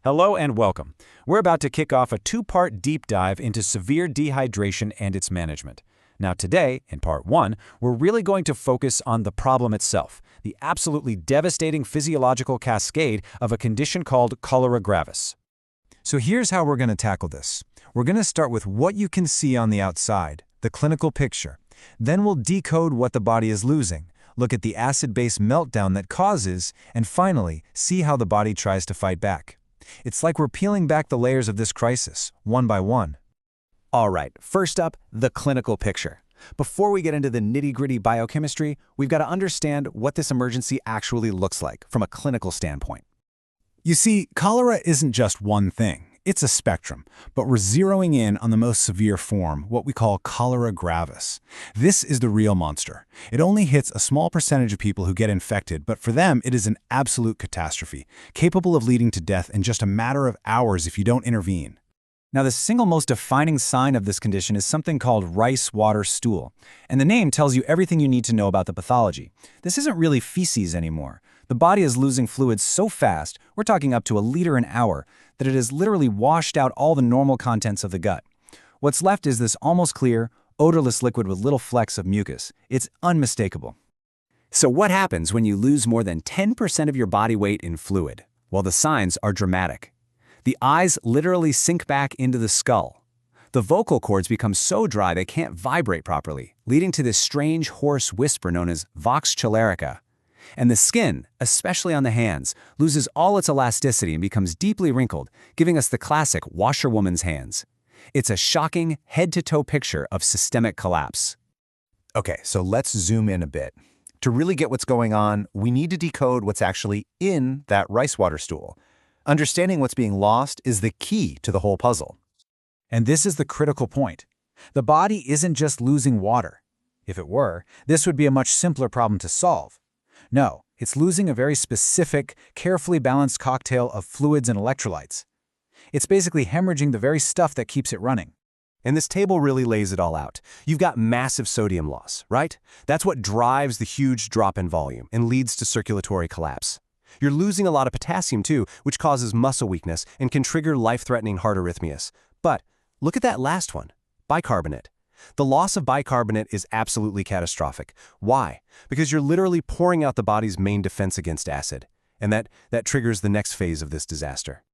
Hello and welcome. We're about to kick off a two-part deep dive into severe dehydration and its management. Now today, in part one, we're really going to focus on the problem itself, the absolutely devastating physiological cascade of a condition called cholera gravis. So here's how we're going to tackle this. We're going to start with what you can see on the outside, the clinical picture. Then we'll decode what the body is losing, look at the acid-base meltdown that causes, and finally, see how the body tries to fight back. It's like we're peeling back the layers of this crisis, one by one. All right, first up, the clinical picture. Before we get into the nitty-gritty biochemistry, we've got to understand what this emergency actually looks like from a clinical standpoint. You see, cholera isn't just one thing. It's a spectrum, but we're zeroing in on the most severe form, what we call cholera gravis. This is the real monster. It only hits a small percentage of people who get infected, but for them it is an absolute catastrophe, capable of leading to death in just a matter of hours if you don't intervene. Now, the single most defining sign of this condition is something called rice water stool, and the name tells you everything you need to know about the pathology. This isn't really feces anymore. The body is losing fluids so fast, we're talking up to a liter an hour, that it has literally washed out all the normal contents of the gut. What's left is this almost clear, odorless liquid with little flecks of mucus. It's unmistakable. So what happens when you lose more than 10% of your body weight in fluid? Well, the signs are dramatic. The eyes literally sink back into the skull. The vocal cords become so dry they can't vibrate properly, leading to this strange hoarse whisper known as Vox Cholerica. And the skin, especially on the hands, loses all its elasticity and becomes deeply wrinkled, giving us the classic washerwoman's hands. It's a shocking head-to-toe picture of systemic collapse. Okay, so let's zoom in a bit. To really get what's going on, we need to decode what's actually in that rice water stool. Understanding what's being lost is the key to the whole puzzle. And this is the critical point. The body isn't just losing water. If it were, this would be a much simpler problem to solve. No, it's losing a very specific, carefully balanced cocktail of fluids and electrolytes. It's basically hemorrhaging the very stuff that keeps it running. And this table really lays it all out. You've got massive sodium loss, right? That's what drives the huge drop in volume and leads to circulatory collapse. You're losing a lot of potassium too, which causes muscle weakness and can trigger life-threatening heart arrhythmias. But look at that last one, bicarbonate. The loss of bicarbonate is absolutely catastrophic. Why? Because you're literally pouring out the body's main defense against acid, and that triggers the next phase of this disaster.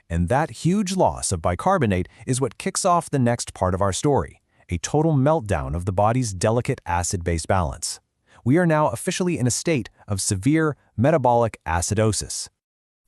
And that huge loss of bicarbonate is what kicks off the next part of our story, a total meltdown of the body's delicate acid-base balance. We are now officially in a state of severe metabolic acidosis.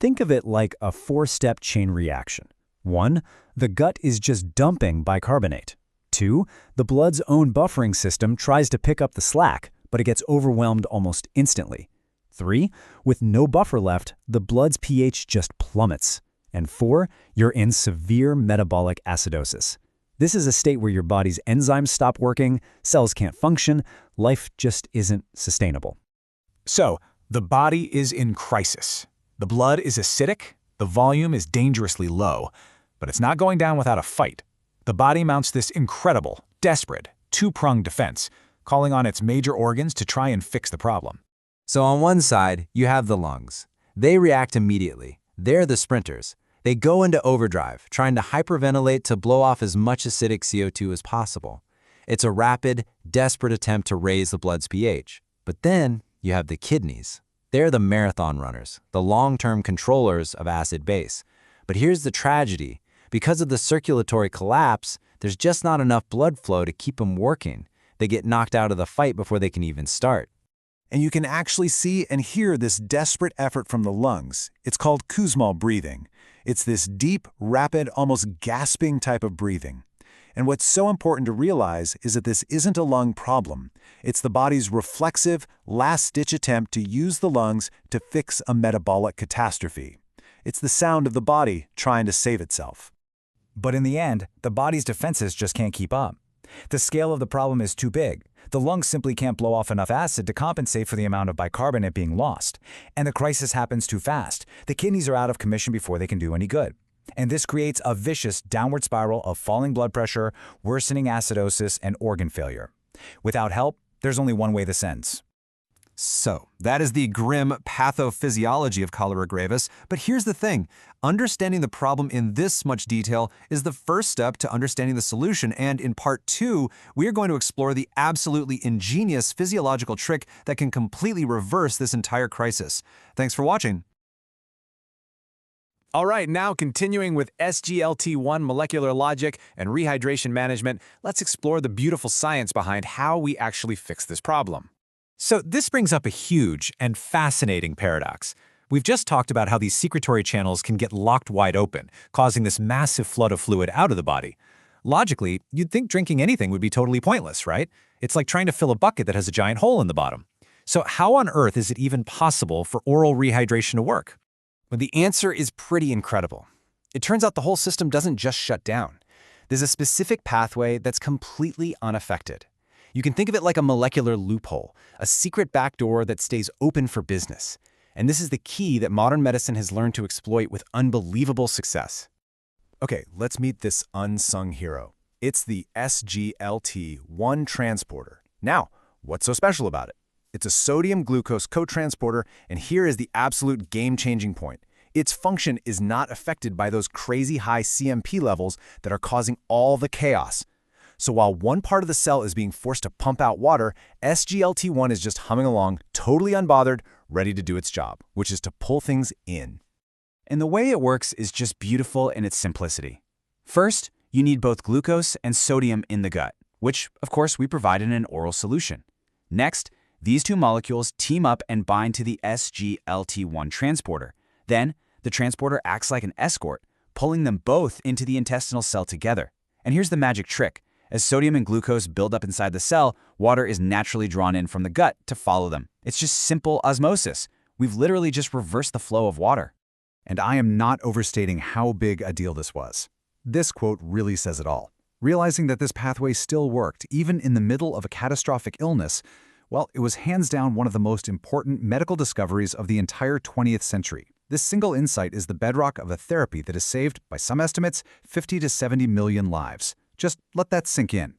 Think of it like a four-step chain reaction. 1. The gut is just dumping bicarbonate. 2. The blood's own buffering system tries to pick up the slack, but it gets overwhelmed almost instantly. 3. With no buffer left, the blood's pH just plummets. And 4. You're in severe metabolic acidosis. This is a state where your body's enzymes stop working, cells can't function, life just isn't sustainable. So, the body is in crisis. The blood is acidic, the volume is dangerously low, but it's not going down without a fight. The body mounts this incredible, desperate, two-pronged defense, calling on its major organs to try and fix the problem. So on one side, you have the lungs. They react immediately. They're the sprinters. They go into overdrive, trying to hyperventilate to blow off as much acidic CO2 as possible. It's a rapid, desperate attempt to raise the blood's pH. But then you have the kidneys. They're the marathon runners, the long-term controllers of acid base. But here's the tragedy. Because of the circulatory collapse, there's just not enough blood flow to keep them working. They get knocked out of the fight before they can even start. And you can actually see and hear this desperate effort from the lungs. It's called Kussmaul breathing. It's this deep, rapid, almost gasping type of breathing. And what's so important to realize is that this isn't a lung problem. It's the body's reflexive, last-ditch attempt to use the lungs to fix a metabolic catastrophe. It's the sound of the body trying to save itself. But in the end, the body's defenses just can't keep up. The scale of the problem is too big. The lungs simply can't blow off enough acid to compensate for the amount of bicarbonate being lost. And the crisis happens too fast. The kidneys are out of commission before they can do any good. And this creates a vicious downward spiral of falling blood pressure, worsening acidosis, and organ failure. Without help, there's only one way this ends. So, that is the grim pathophysiology of cholera gravis, but here's the thing. Understanding the problem in this much detail is the first step to understanding the solution, and in part 2, we are going to explore the absolutely ingenious physiological trick that can completely reverse this entire crisis. Thanks for watching. All right, now continuing with SGLT1 molecular logic and rehydration management, let's explore the beautiful science behind how we actually fix this problem. So this brings up a huge and fascinating paradox. We've just talked about how these secretory channels can get locked wide open, causing this massive flood of fluid out of the body. Logically, you'd think drinking anything would be totally pointless, right? It's like trying to fill a bucket that has a giant hole in the bottom. So how on earth is it even possible for oral rehydration to work? Well, the answer is pretty incredible. It turns out the whole system doesn't just shut down. There's a specific pathway that's completely unaffected. You can think of it like a molecular loophole, a secret backdoor that stays open for business. And this is the key that modern medicine has learned to exploit with unbelievable success. Okay, let's meet this unsung hero. It's the SGLT1 transporter. Now, what's so special about it? It's a sodium-glucose cotransporter, and here is the absolute game-changing point. Its function is not affected by those crazy high CMP levels that are causing all the chaos. So while one part of the cell is being forced to pump out water, SGLT1 is just humming along, totally unbothered, ready to do its job, which is to pull things in. And the way it works is just beautiful in its simplicity. First, you need both glucose and sodium in the gut, which, of course, we provide in an oral solution. Next, these two molecules team up and bind to the SGLT1 transporter. Then, the transporter acts like an escort, pulling them both into the intestinal cell together. And here's the magic trick. As sodium and glucose build up inside the cell, water is naturally drawn in from the gut to follow them. It's just simple osmosis. We've literally just reversed the flow of water. And I am not overstating how big a deal this was. This quote really says it all. Realizing that this pathway still worked, even in the middle of a catastrophic illness, well, it was hands down one of the most important medical discoveries of the entire 20th century. This single insight is the bedrock of a therapy that has saved, by some estimates, 50 to 70 million lives. Just let that sink in.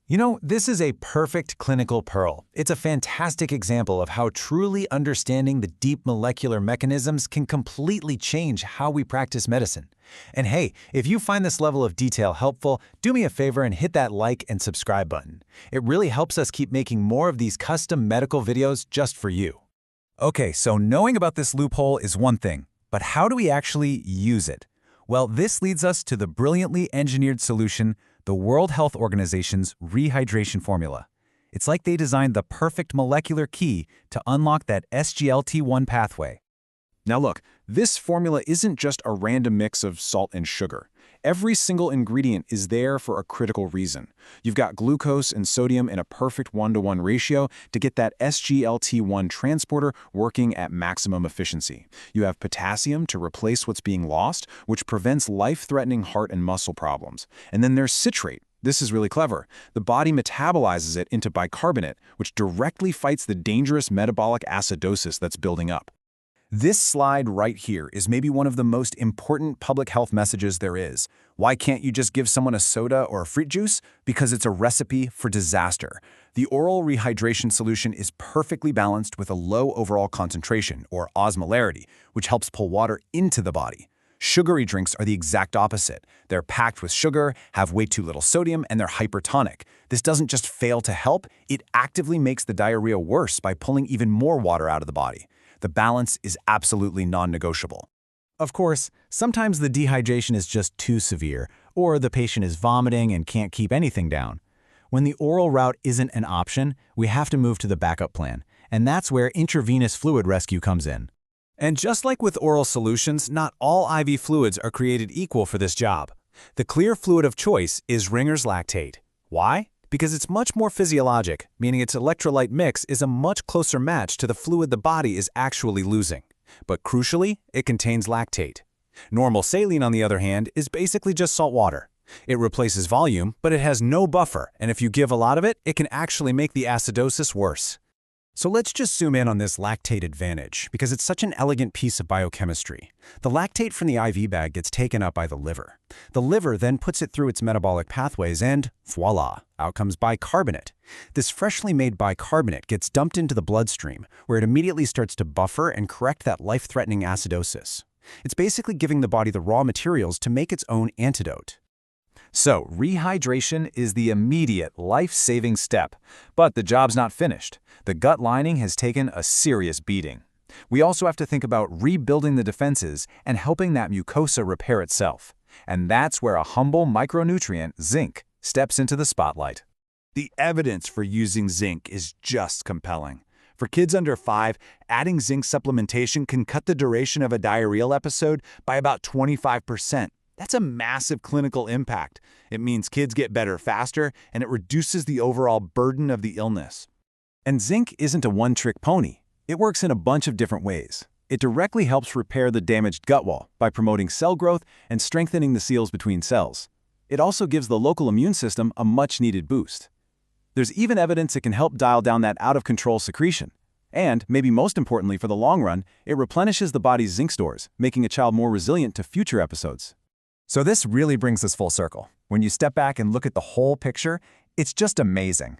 You know, this is a perfect clinical pearl. It's a fantastic example of how truly understanding the deep molecular mechanisms can completely change how we practice medicine. And hey, if you find this level of detail helpful, do me a favor and hit that like and subscribe button. It really helps us keep making more of these custom medical videos just for you. Okay, so knowing about this loophole is one thing, but how do we actually use it? Well, this leads us to the brilliantly engineered solution, the World Health Organization's rehydration formula. It's like they designed the perfect molecular key to unlock that SGLT1 pathway. Now look, this formula isn't just a random mix of salt and sugar. Every single ingredient is there for a critical reason. You've got glucose and sodium in a perfect 1-to-1 ratio to get that SGLT1 transporter working at maximum efficiency. You have potassium to replace what's being lost, which prevents life-threatening heart and muscle problems. And then there's citrate. This is really clever. The body metabolizes it into bicarbonate, which directly fights the dangerous metabolic acidosis that's building up. This slide right here is maybe one of the most important public health messages there is. Why can't you just give someone a soda or a fruit juice? Because it's a recipe for disaster. The oral rehydration solution is perfectly balanced with a low overall concentration, or osmolarity, which helps pull water into the body. Sugary drinks are the exact opposite. They're packed with sugar, have way too little sodium, and they're hypertonic. This doesn't just fail to help, it actively makes the diarrhea worse by pulling even more water out of the body. The balance is absolutely non-negotiable. Of course, sometimes the dehydration is just too severe, or the patient is vomiting and can't keep anything down. When the oral route isn't an option, we have to move to the backup plan, and that's where intravenous fluid rescue comes in. And just like with oral solutions, not all IV fluids are created equal for this job. The clear fluid of choice is Ringer's lactate. Why? Because it's much more physiologic, meaning its electrolyte mix is a much closer match to the fluid the body is actually losing. But crucially, it contains lactate. Normal saline, on the other hand, is basically just salt water. It replaces volume, but it has no buffer, and if you give a lot of it, it can actually make the acidosis worse. So let's just zoom in on this lactate advantage, because it's such an elegant piece of biochemistry. The lactate from the IV bag gets taken up by the liver. The liver then puts it through its metabolic pathways and, voila, out comes bicarbonate. This freshly made bicarbonate gets dumped into the bloodstream, where it immediately starts to buffer and correct that life-threatening acidosis. It's basically giving the body the raw materials to make its own antidote. So, rehydration is the immediate, life-saving step. But the job's not finished. The gut lining has taken a serious beating. We also have to think about rebuilding the defenses and helping that mucosa repair itself. And that's where a humble micronutrient, zinc, steps into the spotlight. The evidence for using zinc is just compelling. For kids under 5, adding zinc supplementation can cut the duration of a diarrheal episode by about 25%. That's a massive clinical impact. It means kids get better faster, and it reduces the overall burden of the illness. And zinc isn't a one-trick pony. It works in a bunch of different ways. It directly helps repair the damaged gut wall by promoting cell growth and strengthening the seals between cells. It also gives the local immune system a much-needed boost. There's even evidence it can help dial down that out-of-control secretion. And, maybe most importantly for the long run, it replenishes the body's zinc stores, making a child more resilient to future episodes. So this really brings us full circle. When you step back and look at the whole picture, it's just amazing.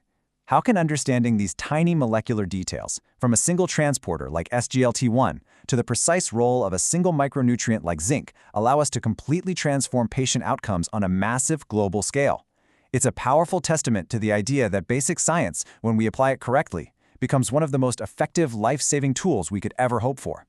How can understanding these tiny molecular details, from a single transporter like SGLT1 to the precise role of a single micronutrient like zinc, allow us to completely transform patient outcomes on a massive global scale? It's a powerful testament to the idea that basic science, when we apply it correctly, becomes one of the most effective life-saving tools we could ever hope for.